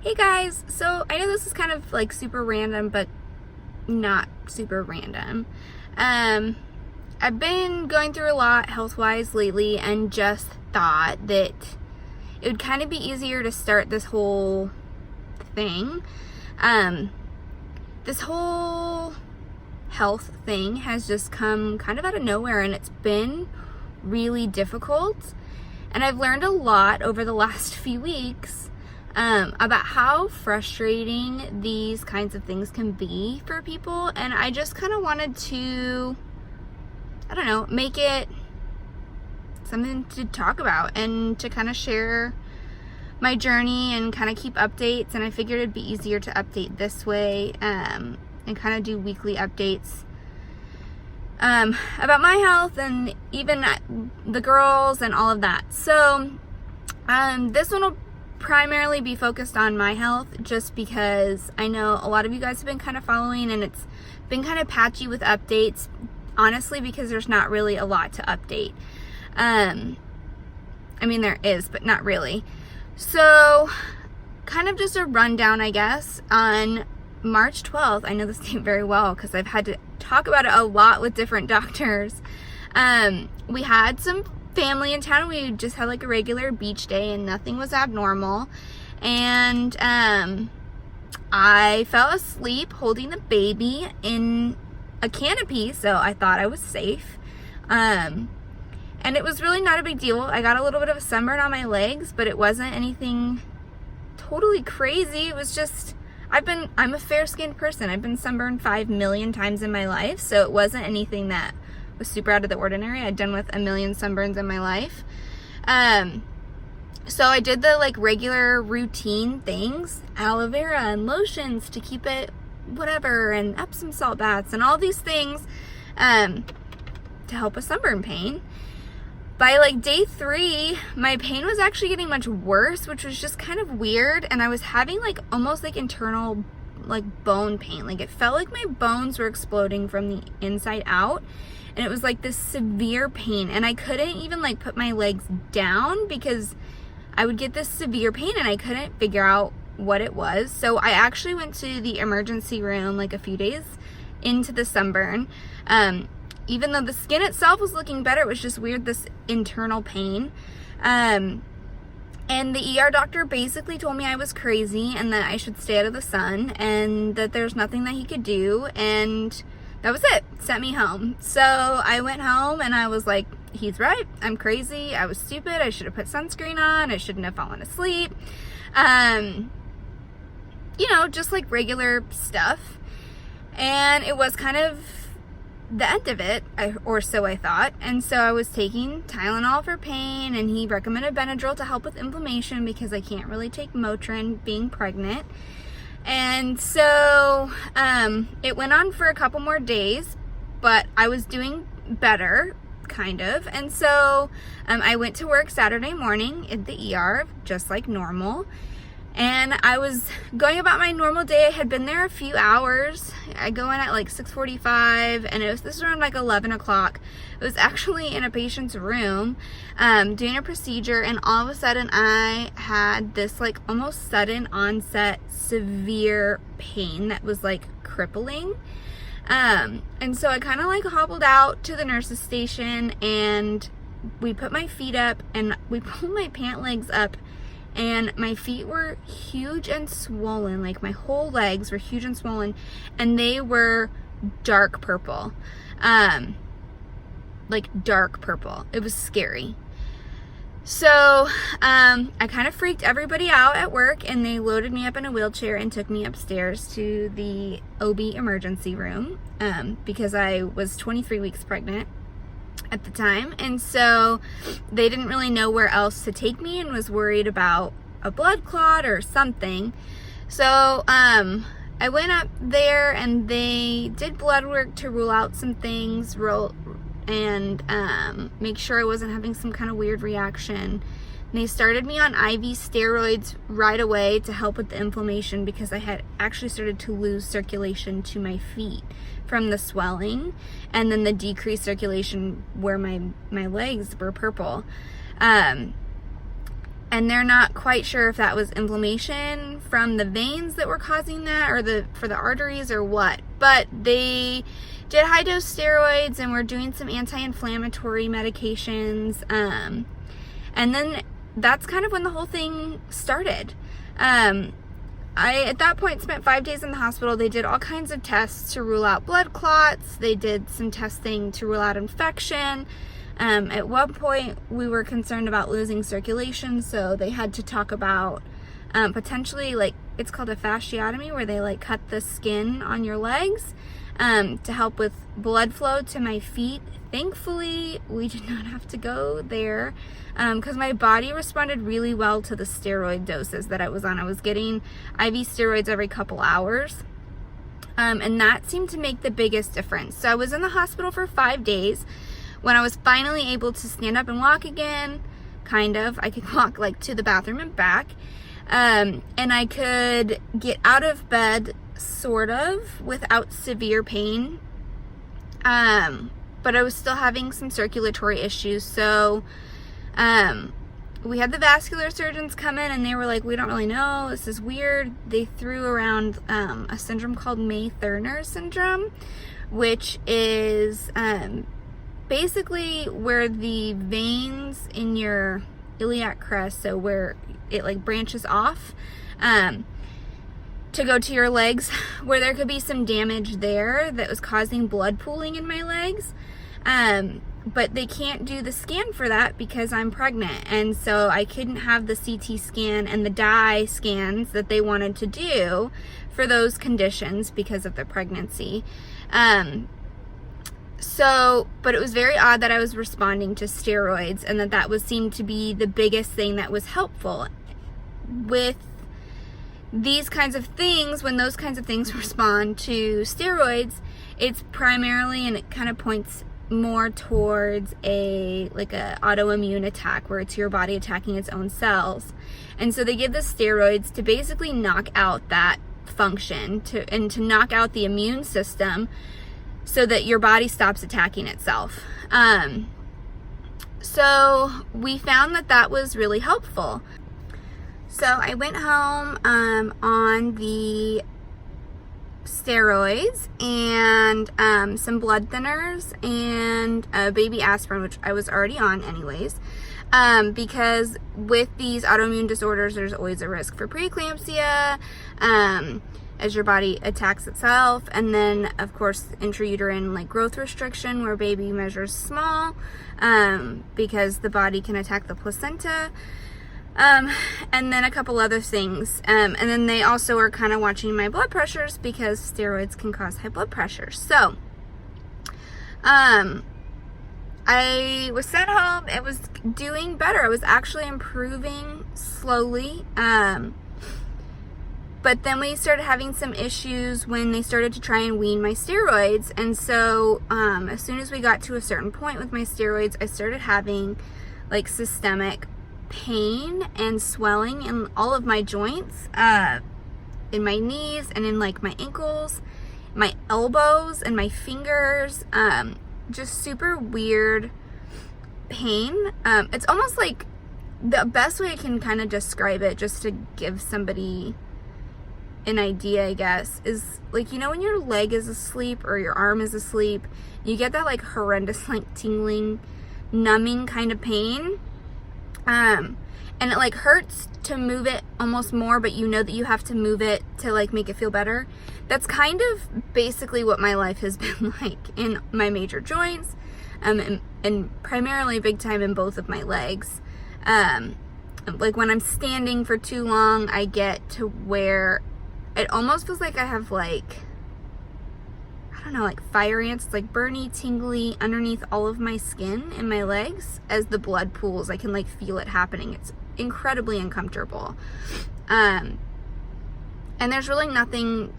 Hey guys, so I know this is kind of like super random, but not super random. I've been going through a lot health-wise lately and just thought that it would kind of be easier to start this whole thing. This whole health thing has just come kind of out of nowhere, and it's been really difficult. And I've learned a lot over the last few weeks about how frustrating these kinds of things can be for people. And I just kind of wanted to, I don't know, make it something to talk about and to kind of share my journey and kind of keep updates. And I figured it'd be easier to update this way and kind of do weekly updates about my health and even the girls and all of that. So this one will primarily be focused on my health, just because I know a lot of you guys have been kind of following, and it's been kind of patchy with updates, honestly, because there's not really a lot to update. I mean, there is, but not really. So kind of just a rundown, I guess. On March 12th, I know this date very well because I've had to talk about it a lot with different doctors. We had some family in town. We just had like a regular beach day and nothing was abnormal. And I fell asleep holding the baby in a canopy, so I thought I was safe. And it was really not a big deal. I got a little bit of a sunburn on my legs, but it wasn't anything totally crazy. It was just, I'm a fair-skinned person. I've been sunburned 5 million times in my life, so it wasn't anything that was super out of the ordinary. I'd done with a million sunburns in my life. So I did the like regular routine things, aloe vera and lotions to keep it whatever, and Epsom salt baths and all these things to help with sunburn pain. By like day 3, my pain was actually getting much worse, which was just kind of weird. And I was having like almost like internal like bone pain. Like it felt like my bones were exploding from the inside out. And it was like this severe pain. And I couldn't even like put my legs down because I would get this severe pain and I couldn't figure out what it was. So I actually went to the emergency room like a few days into the sunburn. Even though the skin itself was looking better, it was just weird, this internal pain. And the ER doctor basically told me I was crazy and that I should stay out of the sun and that there's nothing that he could do. And that was it. Sent me home. So I went home and I was like, he's right. I'm crazy. I was stupid. I should have put sunscreen on. I shouldn't have fallen asleep. You know, just like regular stuff. And it was kind of the end of it, or so I thought. And so I was taking Tylenol for pain, and he recommended Benadryl to help with inflammation because I can't really take Motrin being pregnant. And so it went on for a couple more days, but I was doing better, kind of. And so I went to work Saturday morning at the ER, just like normal. And I was going about my normal day. I had been there a few hours. I go in at like 6:45, and this was around like 11 o'clock. It was actually in a patient's room doing a procedure, and all of a sudden I had this like almost sudden onset severe pain that was like crippling. And so I kind of like hobbled out to the nurse's station, and we put my feet up and we pulled my pant legs up. And my feet were huge and swollen, like my whole legs were huge and swollen, and they were dark purple, like dark purple. It was scary. So I kind of freaked everybody out at work, and they loaded me up in a wheelchair and took me upstairs to the OB emergency room because I was 23 weeks pregnant at the time, and so they didn't really know where else to take me and was worried about a blood clot or something. So I went up there and they did blood work to rule out some things and make sure I wasn't having some kind of weird reaction. And they started me on IV steroids right away to help with the inflammation because I had actually started to lose circulation to my feet from the swelling, and then the decreased circulation where my legs were purple. and they're not quite sure if that was inflammation from the veins that were causing that, or for the arteries, or what. But they did high dose steroids and were doing some anti-inflammatory medications. And then that's kind of when the whole thing started. I, at that point, spent 5 days in the hospital. They did all kinds of tests to rule out blood clots. They did some testing to rule out infection. At one point, we were concerned about losing circulation, so they had to talk about potentially, like, it's called a fasciotomy, where they, like, cut the skin on your legs to help with blood flow to my feet. Thankfully, we did not have to go there because my body responded really well to the steroid doses that I was on. I was getting IV steroids every couple hours, and that seemed to make the biggest difference. So I was in the hospital for 5 days. When I was finally able to stand up and walk again, kind of, I could walk like to the bathroom and back, and I could get out of bed sort of without severe pain. But I was still having some circulatory issues. So we had the vascular surgeons come in, and they were like, we don't really know, this is weird. They threw around a syndrome called May-Thurner syndrome, which is basically where the veins in your iliac crest, so where it like branches off to go to your legs, where there could be some damage there that was causing blood pooling in my legs. But they can't do the scan for that because I'm pregnant, and so I couldn't have the CT scan and the dye scans that they wanted to do for those conditions because of the pregnancy. But it was very odd that I was responding to steroids, and that was seemed to be the biggest thing that was helpful with these kinds of things. When those kinds of things respond to steroids, it's primarily, and it kind of points more towards a autoimmune attack, where it's your body attacking its own cells. And so they give the steroids to basically knock out that function, to knock out the immune system, so that your body stops attacking itself. So we found that was really helpful. So I went home on the steroids and some blood thinners and baby aspirin, which I was already on anyways, because with these autoimmune disorders, there's always a risk for preeclampsia, as your body attacks itself. And then, of course, intrauterine like growth restriction, where baby measures small, because the body can attack the placenta. And then a couple other things. And then they also are kind of watching my blood pressures, because steroids can cause high blood pressure. So, I was sent home. It was doing better. I was actually improving slowly. But then we started having some issues when they started to try and wean my steroids. And so, as soon as we got to a certain point with my steroids, I started having like systemic pain and swelling in all of my joints, in my knees and in like my ankles, my elbows and my fingers, just super weird pain. It's almost like, the best way I can kind of describe it, just to give somebody an idea, I guess, is like, you know, when your leg is asleep or your arm is asleep, you get that like horrendous like tingling, numbing kind of pain. And it like hurts to move it almost more, but you know that you have to move it to like make it feel better. That's kind of basically what my life has been like in my major joints, and primarily big time in both of my legs. Like when I'm standing for too long, I get to where it almost feels like I have like, I don't know, like fire ants. It's like burny, tingly underneath all of my skin and my legs. As the blood pools, I can like feel it happening. It's incredibly uncomfortable. And there's really nothing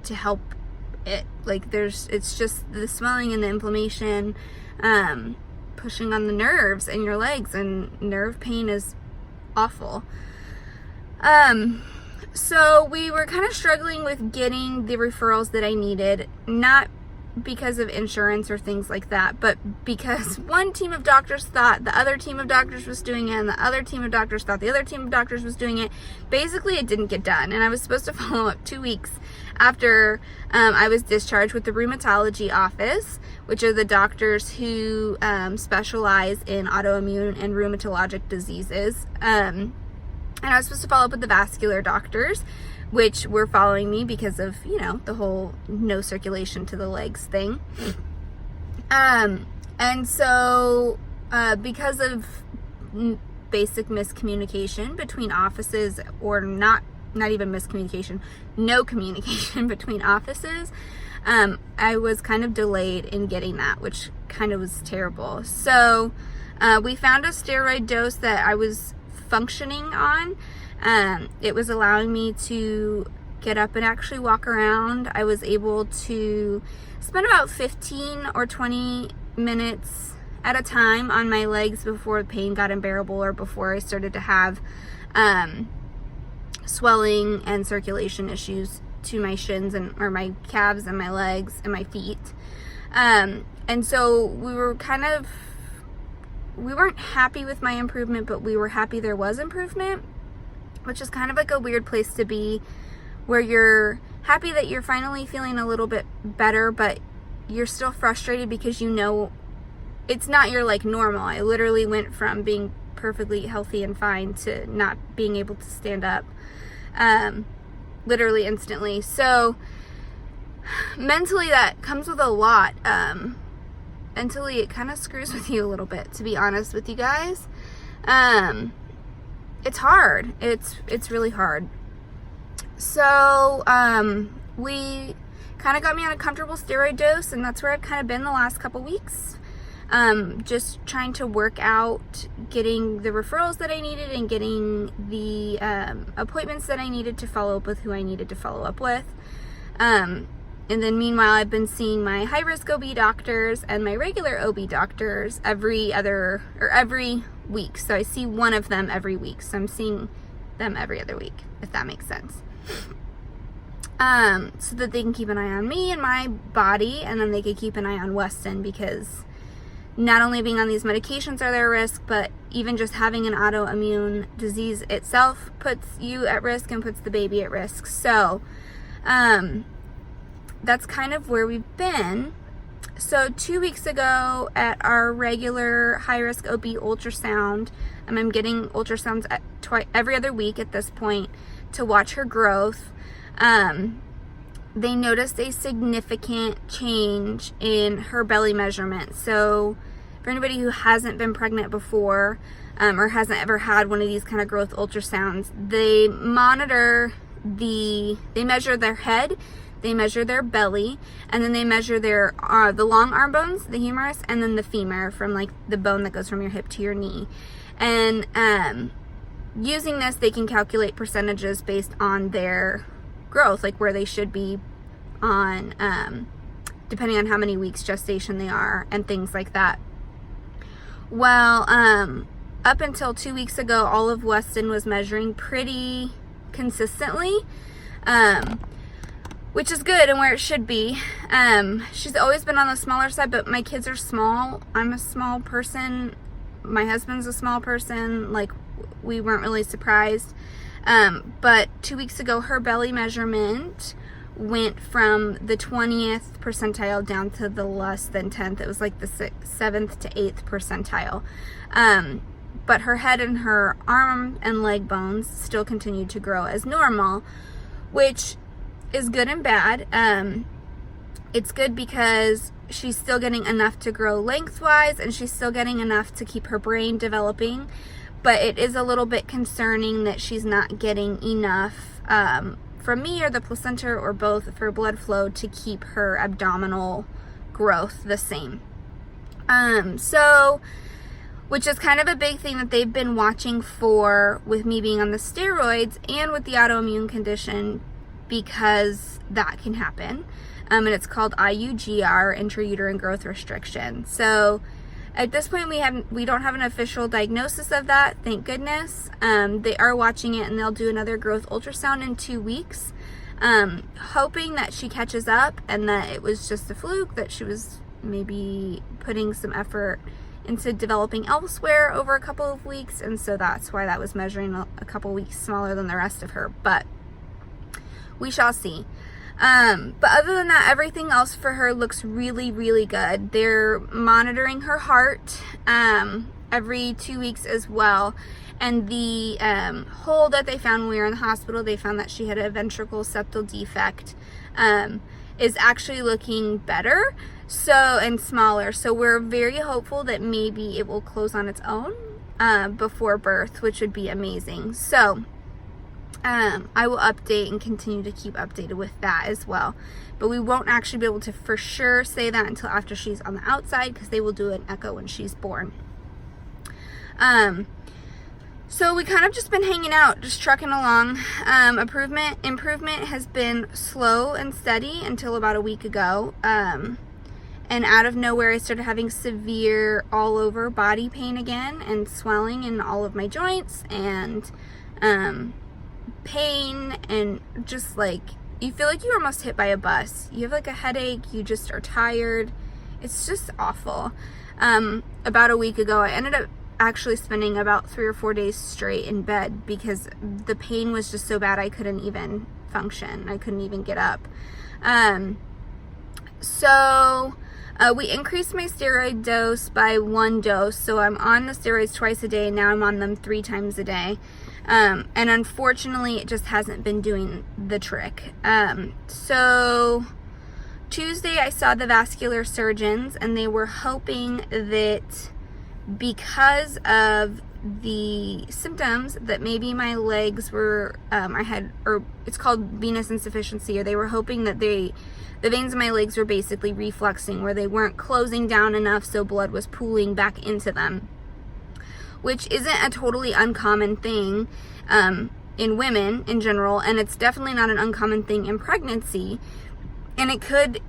to help it. Like it's just the swelling and the inflammation, pushing on the nerves in your legs, and nerve pain is awful. So we were kind of struggling with getting the referrals that I needed, not because of insurance or things like that, but because one team of doctors thought the other team of doctors was doing it, and the other team of doctors thought the other team of doctors was doing it. Basically, it didn't get done, and I was supposed to follow up 2 weeks after I was discharged with the rheumatology office, which are the doctors who specialize in autoimmune and rheumatologic diseases. And I was supposed to follow up with the vascular doctors, which were following me because of, you know, the whole no circulation to the legs thing. And so because of basic miscommunication between offices, or not even miscommunication, no communication between offices, I was kind of delayed in getting that, which kind of was terrible. So we found a steroid dose that I was functioning on. It was allowing me to get up and actually walk around. I was able to spend about 15 or 20 minutes at a time on my legs before the pain got unbearable, or before I started to have swelling and circulation issues to my shins or my calves and my legs and my feet. And so we weren't happy with my improvement, but we were happy there was improvement, which is kind of like a weird place to be, where you're happy that you're finally feeling a little bit better, but you're still frustrated because you know it's not your like normal. I literally went from being perfectly healthy and fine to not being able to stand up, literally instantly. So mentally that comes with a lot. Mentally it kind of screws with you a little bit, to be honest with you guys. It's hard. It's really hard. So we kind of got me on a comfortable steroid dose, and that's where I've kind of been the last couple weeks. Just trying to work out getting the referrals that I needed, and getting the appointments that I needed to follow up with who I needed to follow up with. And then meanwhile, I've been seeing my high-risk OB doctors and my regular OB doctors every week. So I see one of them every week. So I'm seeing them every other week, if that makes sense. So that they can keep an eye on me and my body, and then they can keep an eye on Westyn, because not only being on these medications are there a risk, but even just having an autoimmune disease itself puts you at risk and puts the baby at risk. So that's kind of where we've been. So 2 weeks ago at our regular high-risk OB ultrasound, I'm getting ultrasounds every other week at this point to watch her growth. They noticed a significant change in her belly measurement. So for anybody who hasn't been pregnant before, or hasn't ever had one of these kind of growth ultrasounds, they measure their head, they measure their belly, and then they measure their the long arm bones, the humerus, and then the femur, from like the bone that goes from your hip to your knee. And using this, they can calculate percentages based on their growth, like where they should be on, depending on how many weeks gestation they are and things like that. Well, up until 2 weeks ago, all of Westyn was measuring pretty consistently, which is good and where it should be. She's always been on the smaller side, but my kids are small. I'm a small person. My husband's a small person. Like, we weren't really surprised. But 2 weeks ago, her belly measurement went from the 20th percentile down to the less than 10th. It was like the 7th to 8th percentile. But her head and her arm and leg bones still continued to grow as normal, which is good and bad. It's good because she's still getting enough to grow lengthwise, and she's still getting enough to keep her brain developing. But it is a little bit concerning that she's not getting enough from me or the placenta or both for blood flow to keep her abdominal growth the same. So, which is kind of a big thing that they've been watching for with me being on the steroids and with the autoimmune condition, because that can happen. And it's called IUGR, intrauterine growth restriction. So At this point, we don't have an official diagnosis of that, thank goodness. They are watching it, and they'll do another growth ultrasound in 2 weeks, hoping that she catches up and that it was just a fluke, that she was maybe putting some effort into developing elsewhere over a couple of weeks, and so that's why that was measuring a couple weeks smaller than the rest of her, but we shall see. But other than that, everything else for her looks really, really good. They're monitoring her heart every 2 weeks as well. And the hole that they found when we were in the hospital, they found that she had a ventricle septal defect, is actually looking better, and smaller. So we're very hopeful that maybe it will close on its own before birth, which would be amazing. So I will update and continue to keep updated with that as well. But we won't actually be able to for sure say that until after she's on the outside, because they will do an echo when she's born. So we kind of just been hanging out, just trucking along. Improvement has been slow and steady until about a week ago. And out of nowhere, I started having severe all over body pain again, and swelling in all of my joints, and pain, and just like, you feel like you're almost hit by a bus. You have like a headache, you just are tired. It's just awful. About a week ago, I ended up actually spending about 3 or 4 days straight in bed because the pain was just so bad I couldn't even function. I couldn't even get up. So we increased my steroid dose by 1 dose. So I'm on the steroids twice a day, and now I'm on them 3 times a day. And unfortunately, it just hasn't been doing the trick. So Tuesday, I saw the vascular surgeons, and they were hoping that because of the symptoms that maybe my legs were, it's called venous insufficiency, or they were hoping that the veins in my legs were basically refluxing, where they weren't closing down enough so blood was pooling back into them, which isn't a totally uncommon thing in women in general, and it's definitely not an uncommon thing in pregnancy, and it could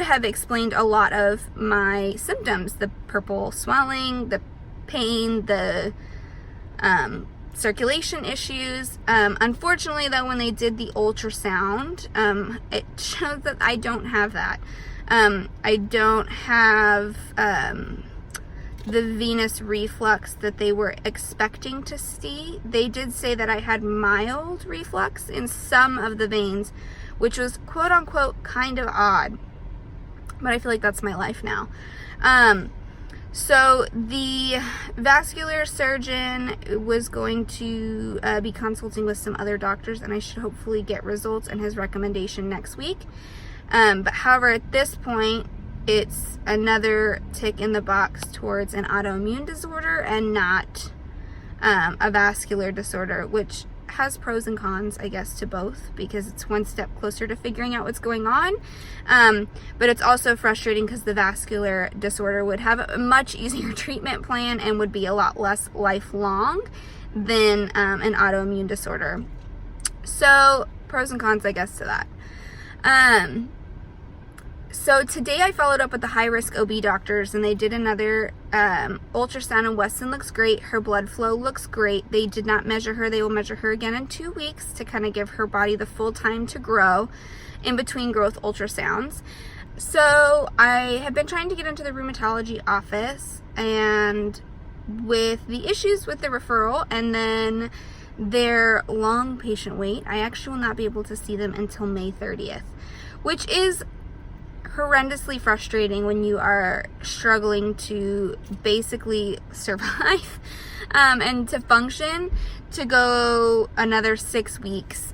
have explained a lot of my symptoms, the purple swelling, the pain, the circulation issues. Unfortunately, though, when they did the ultrasound, it showed that I don't have that. I don't have the venous reflux that they were expecting to see. They did say that I had mild reflux in some of the veins, which was quote unquote kind of odd, but I feel like that's my life now. So the vascular surgeon was going to be consulting with some other doctors, and I should hopefully get results and his recommendation next week. But however, at this point, it's another tick in the box towards an autoimmune disorder and not a vascular disorder, which has pros and cons, I guess, to both, because it's one step closer to figuring out what's going on. But it's also frustrating because the vascular disorder would have a much easier treatment plan and would be a lot less lifelong than an autoimmune disorder. So pros and cons, I guess, to that. So today I followed up with the high-risk OB doctors, and they did another ultrasound, and Westyn looks great. Her blood flow looks great. They did not measure her. They will measure her again in 2 weeks to kind of give her body the full time to grow in between growth ultrasounds. So I have been trying to get into the rheumatology office, and with the issues with the referral and then their long patient wait, I actually will not be able to see them until May 30th, which is horrendously frustrating when you are struggling to basically survive and to function, to go another 6 weeks.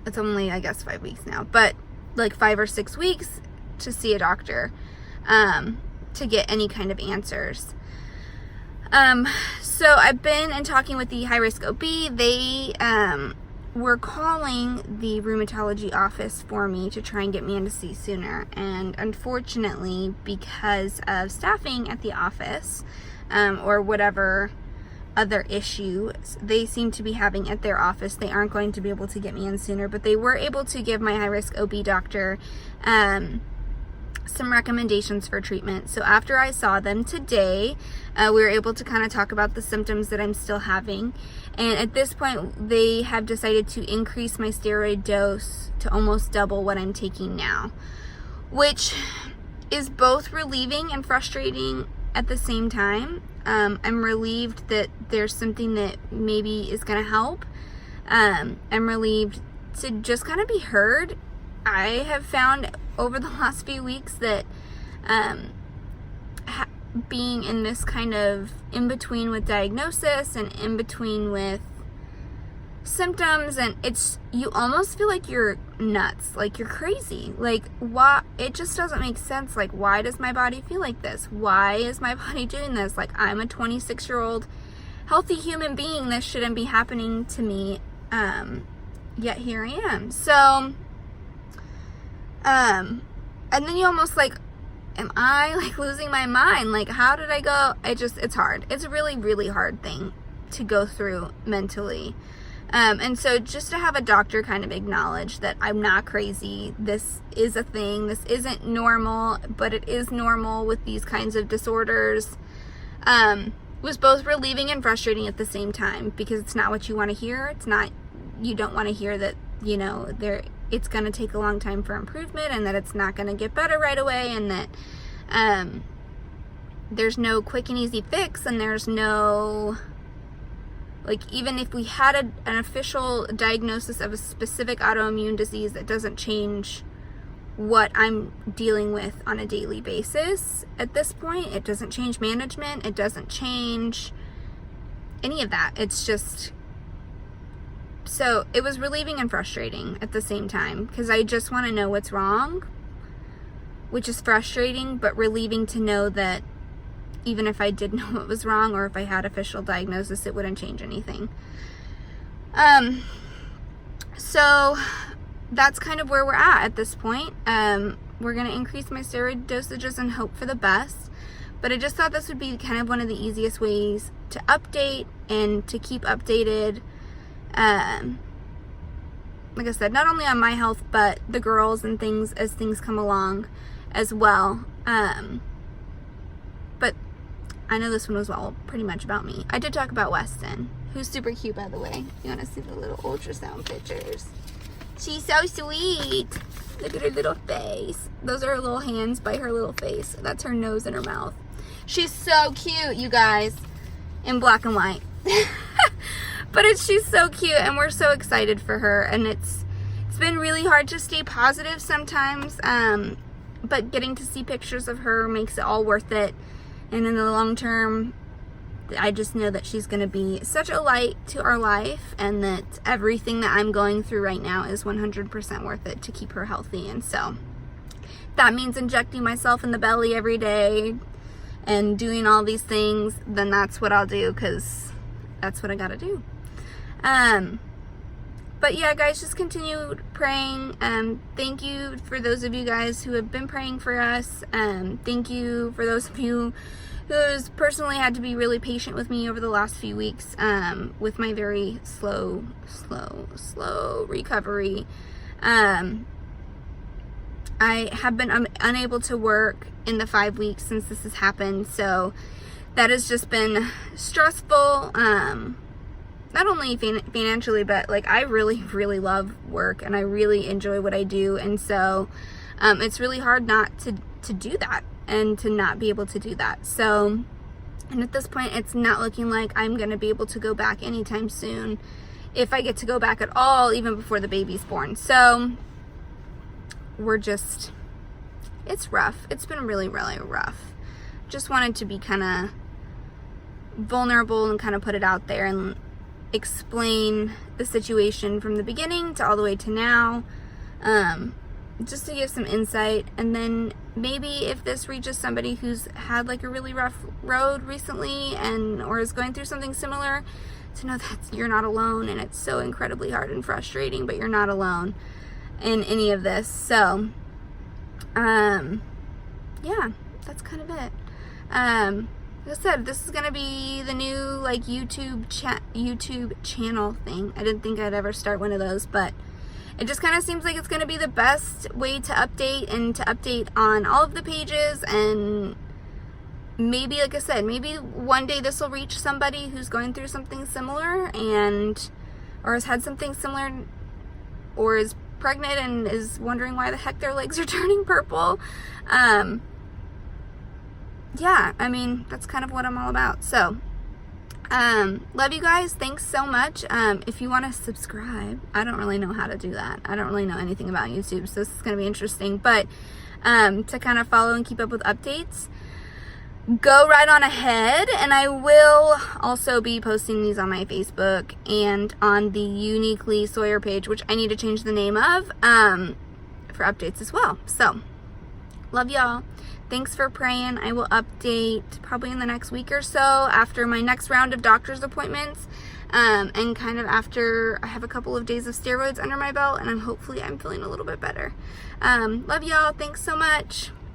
It's only, I guess, 5 weeks now, but like 5 or 6 weeks to see a doctor to get any kind of answers. So I've been and talking with the high-risk OB. They were calling the rheumatology office for me to try and get me in to see sooner, and unfortunately, because of staffing at the office or whatever other issue they seem to be having at their office, they aren't going to be able to get me in sooner. But they were able to give my high-risk OB doctor some recommendations for treatment. So after I saw them today, we were able to kind of talk about the symptoms that I'm still having. And at this point, they have decided to increase my steroid dose to almost double what I'm taking now, which is both relieving and frustrating at the same time. I'm relieved that there's something that maybe is going to help. I'm relieved to just kind of be heard. I have found over the last few weeks that being in this kind of in-between with diagnosis and in-between with symptoms, and you almost feel like you're nuts, like you're crazy. Like, why? It just doesn't make sense. Like, why does my body feel like this? Why is my body doing this? Like, I'm a 26-year-old healthy human being. This shouldn't be happening to me. Yet here I am. So, and then you almost like, am I like losing my mind? Like, how did I go? It's hard. It's a really, really hard thing to go through mentally. And so just to have a doctor kind of acknowledge that I'm not crazy, this is a thing, this isn't normal, but it is normal with these kinds of disorders, was both relieving and frustrating at the same time, because it's not what you want to hear. You don't want to hear that, it's going to take a long time for improvement, and that it's not going to get better right away, and that there's no quick and easy fix, and there's no, like, even if we had an official diagnosis of a specific autoimmune disease, that doesn't change what I'm dealing with on a daily basis at this point. It doesn't change management. It doesn't change any of that. It's just, so it was relieving and frustrating at the same time, because I just want to know what's wrong, which is frustrating, but relieving to know that even if I did know what was wrong, or if I had official diagnosis, it wouldn't change anything. So that's kind of where we're at this point. We're going to increase my steroid dosages and hope for the best. But I just thought this would be kind of one of the easiest ways to update and to keep updated. Like I said, not only on my health, but the girls and things as things come along as well. But I know this one was all pretty much about me. I did talk about Westyn, who's super cute, by the way. You want to see the little ultrasound pictures? She's so sweet. Look at her little face. Those are her little hands by her little face. That's her nose and her mouth. She's so cute, you guys, in black and white. But she's so cute, and we're so excited for her. And it's been really hard to stay positive sometimes, but getting to see pictures of her makes it all worth it. And in the long term, I just know that she's going to be such a light to our life, and that everything that I'm going through right now is 100% worth it to keep her healthy. And so that means injecting myself in the belly every day and doing all these things, then that's what I'll do, because that's what I got to do. But yeah, guys, just continue praying. Thank you for those of you guys who have been praying for us. Thank you for those of you who's personally had to be really patient with me over the last few weeks, with my very slow recovery. I have been unable to work in the 5 weeks since this has happened, so that has just been stressful. Not only financially, but like, I really, really love work, and I really enjoy what I do. And so, it's really hard not to do that, and to not be able to do that. So, and at this point, it's not looking like I'm going to be able to go back anytime soon, if I get to go back at all, even before the baby's born. So it's rough. It's been really, really rough. Just wanted to be kind of vulnerable and kind of put it out there and explain the situation from the beginning to all the way to now, just to give some insight. And then maybe if this reaches somebody who's had like a really rough road recently, or is going through something similar, to know that you're not alone, and it's so incredibly hard and frustrating, but you're not alone in any of this. So yeah, that's kind of it. Like I said, this is gonna be the new like YouTube channel thing. I didn't think I'd ever start one of those, but it just kind of seems like it's going to be the best way to update, and to update on all of the pages. And maybe, like I said, maybe one day this will reach somebody who's going through something similar, or has had something similar, or is pregnant and is wondering why the heck their legs are turning purple. Yeah, I mean, that's kind of what I'm all about. So, love you guys. Thanks so much. If you want to subscribe, I don't really know how to do that. I don't really know anything about YouTube, so this is going to be interesting. But to kind of follow and keep up with updates, go right on ahead. And I will also be posting these on my Facebook and on the Uniquely Sawyer page, which I need to change the name of, for updates as well. So, love y'all. Thanks for praying. I will update probably in the next week or so after my next round of doctor's appointments, and kind of after I have a couple of days of steroids under my belt, and hopefully I'm feeling a little bit better. Love y'all. Thanks so much.